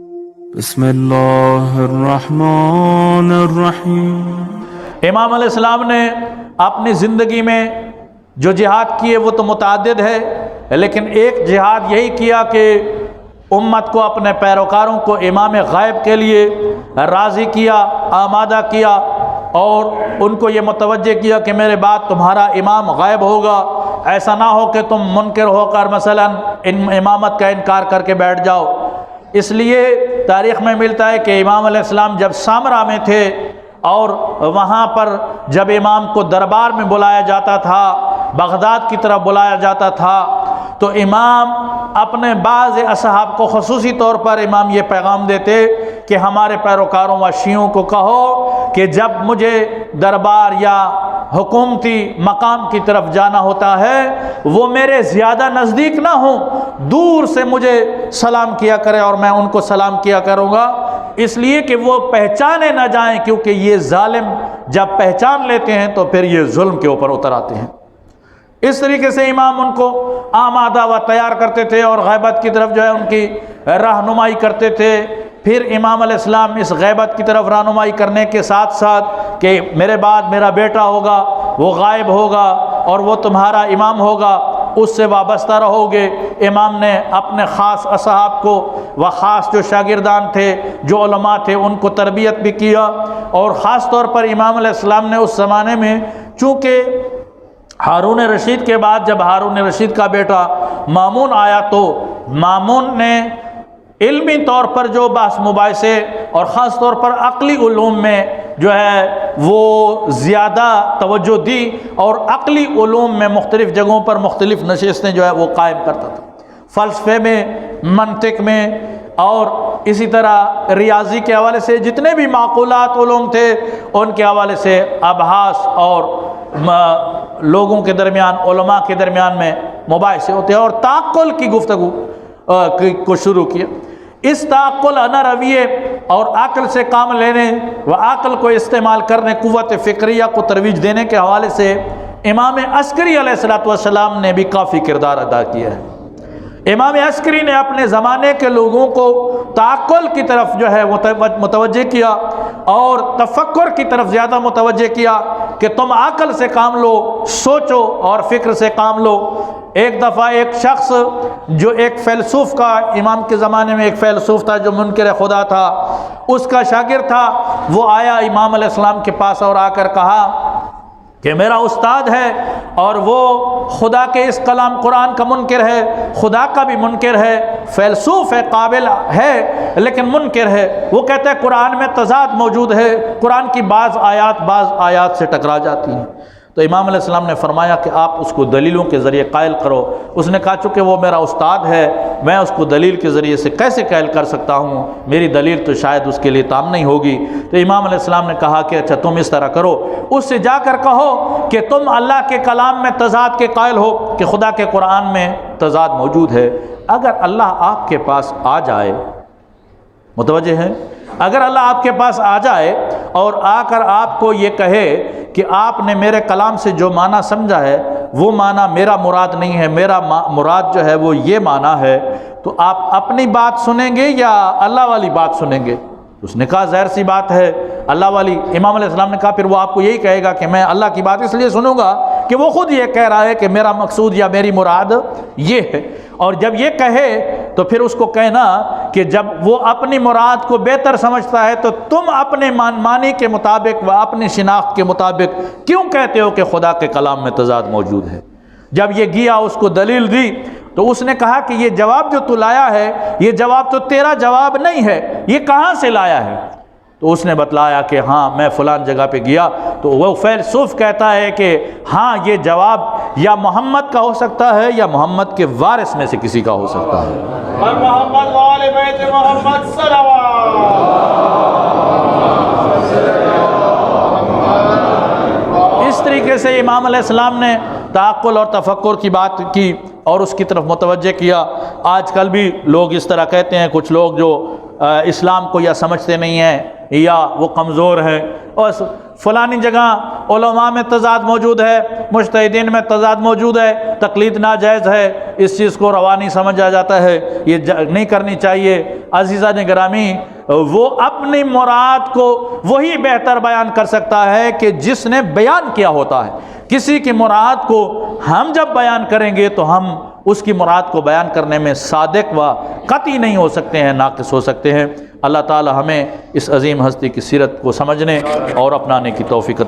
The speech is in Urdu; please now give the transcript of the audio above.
بسم اللہ الرحمن الرحیم۔ امام علیہ السلام نے اپنی زندگی میں جو جہاد کیے وہ تو متعدد ہے، لیکن ایک جہاد یہی کیا کہ امت کو، اپنے پیروکاروں کو امام غائب کے لیے راضی کیا، آمادہ کیا، اور ان کو یہ متوجہ کیا کہ میرے بعد تمہارا امام غائب ہوگا، ایسا نہ ہو کہ تم منکر ہو کر مثلا امامت کا انکار کر کے بیٹھ جاؤ۔ اس لیے تاریخ میں ملتا ہے کہ امام علیہ السلام جب سامرا میں تھے اور وہاں پر جب امام کو دربار میں بلایا جاتا تھا، بغداد کی طرف بلایا جاتا تھا، تو امام اپنے بعض اصحاب کو خصوصی طور پر امام یہ پیغام دیتے کہ ہمارے پیروکاروں و شیعوں کو کہو کہ جب مجھے دربار یا حکومتی مقام کی طرف جانا ہوتا ہے وہ میرے زیادہ نزدیک نہ ہوں، دور سے مجھے سلام کیا کرے اور میں ان کو سلام کیا کروں گا، اس لیے کہ وہ پہچانے نہ جائیں، کیونکہ یہ ظالم جب پہچان لیتے ہیں تو پھر یہ ظلم کے اوپر اتر آتے ہیں۔ اس طریقے سے امام ان کو آمادہ و تیار کرتے تھے اور غیبت کی طرف جو ہے ان کی رہنمائی کرتے تھے۔ پھر امام علیہ السلام اس غیبت کی طرف رہنمائی کرنے کے ساتھ ساتھ کہ میرے بعد میرا بیٹا ہوگا، وہ غائب ہوگا اور وہ تمہارا امام ہوگا، اس سے وابستہ رہو گے۔ امام نے اپنے خاص اصحاب کو و خاص جو شاگردان تھے، جو علماء تھے، ان کو تربیت بھی کیا، اور خاص طور پر امام علیہ السلام نے اس زمانے میں، چونکہ ہارون رشید کے بعد جب ہارون رشید کا بیٹا مامون آیا تو مامون نے علمی طور پر جو بحث مباحثے اور خاص طور پر عقلی علوم میں جو ہے وہ زیادہ توجہ دی، اور عقلی علوم میں مختلف جگہوں پر مختلف نشستیں جو ہے وہ قائم کرتا تھا، فلسفے میں، منطق میں، اور اسی طرح ریاضی کے حوالے سے جتنے بھی معقولات علوم تھے ان کے حوالے سے ابحاث اور لوگوں کے درمیان، علماء کے درمیان میں مباحثے ہوتے ہیں، اور تعقل کی گفتگو کو شروع کیا۔ اس تعقل انا رویے اور عقل سے کام لینے و عقل کو استعمال کرنے، قوت فکریہ کو ترویج دینے کے حوالے سے امام عسکری علیہ السلام نے بھی کافی کردار ادا کیا ہے۔ امام عسکری نے اپنے زمانے کے لوگوں کو تعقل کی طرف جو ہے متوجہ کیا اور تفکر کی طرف زیادہ متوجہ کیا کہ تم عقل سے کام لو، سوچو اور فکر سے کام لو۔ ایک دفعہ ایک شخص جو ایک فیلسوف کا، امام کے زمانے میں ایک فیلسوف تھا جو منکر خدا تھا، اس کا شاگرد تھا، وہ آیا امام علیہ السلام کے پاس اور آ کر کہا کہ میرا استاد ہے اور وہ خدا کے اس کلام قرآن کا منکر ہے، خدا کا بھی منکر ہے، فیلسوف ہے، قابل ہے لیکن منکر ہے۔ وہ کہتا ہے قرآن میں تضاد موجود ہے، قرآن کی بعض آیات سے ٹکرا جاتی ہیں۔ تو امام علیہ السلام نے فرمایا کہ آپ اس کو دلیلوں کے ذریعے قائل کرو۔ اس نے کہا چونکہ وہ میرا استاد ہے میں اس کو دلیل کے ذریعے سے کیسے قائل کر سکتا ہوں، میری دلیل تو شاید اس کے لیے تام نہیں ہوگی۔ تو امام علیہ السلام نے کہا کہ اچھا تم اس طرح کرو، اس سے جا کر کہو کہ تم اللہ کے کلام میں تضاد کے قائل ہو، کہ خدا کے قرآن میں تضاد موجود ہے۔ اگر اللہ آپ کے پاس آ جائے، متوجہ ہیں، اگر اللہ آپ کے پاس آ جائے اور آ کر آپ کو یہ کہے کہ آپ نے میرے کلام سے جو معنی سمجھا ہے وہ معنی میرا مراد نہیں ہے، میرا مراد جو ہے وہ یہ معنی ہے، تو آپ اپنی بات سنیں گے یا اللہ والی بات سنیں گے؟ اس نے کہا ظاہر سی بات ہے اللہ والی۔ امام علیہ السلام نے کہا پھر وہ آپ کو یہی کہے گا کہ میں اللہ کی بات اس لیے سنوں گا کہ وہ خود یہ کہہ رہا ہے کہ میرا مقصود یا میری مراد یہ ہے، اور جب یہ کہے تو پھر اس کو کہنا کہ جب وہ اپنی مراد کو بہتر سمجھتا ہے تو تم اپنے معنی کے مطابق و اپنی شناخت کے مطابق کیوں کہتے ہو کہ خدا کے کلام میں تضاد موجود ہے؟ جب یہ گیا اس کو دلیل دی تو اس نے کہا کہ یہ جواب جو تو لایا ہے یہ جواب تو تیرا جواب نہیں ہے، یہ کہاں سے لایا ہے؟ تو اس نے بتلایا کہ ہاں میں فلان جگہ پہ گیا، تو وہ فیلسوف کہتا ہے کہ ہاں یہ جواب یا محمد کا ہو سکتا ہے یا محمد کے وارث میں سے کسی کا ہو سکتا ہے۔ محمد وآل بیت محمد صلوات۔ اس طریقے سے امام علیہ السلام نے تعقل اور تفکر کی بات کی اور اس کی طرف متوجہ کیا۔ آج کل بھی لوگ اس طرح کہتے ہیں، کچھ لوگ جو اسلام کو یا سمجھتے نہیں ہیں یا وہ کمزور ہیں، اور فلانی جگہ علماء میں تضاد موجود ہے، مجتہدین میں تضاد موجود ہے، تقلید ناجائز ہے، اس چیز کو روا نہیں سمجھا جاتا ہے، یہ نہیں کرنی چاہیے، عزیزان گرامی وہ اپنی مراد کو وہی بہتر بیان کر سکتا ہے کہ جس نے بیان کیا ہوتا ہے. کسی کی مراد کو ہم جب بیان کریں گے تو ہم اس کی مراد کو بیان کرنے میں صادق و قطعی نہیں ہو سکتے ہیں، ناقص ہو سکتے ہیں. اللہ تعالی ہمیں اس عظیم ہستی کی سیرت کو سمجھنے اور اپنانے کی توفیق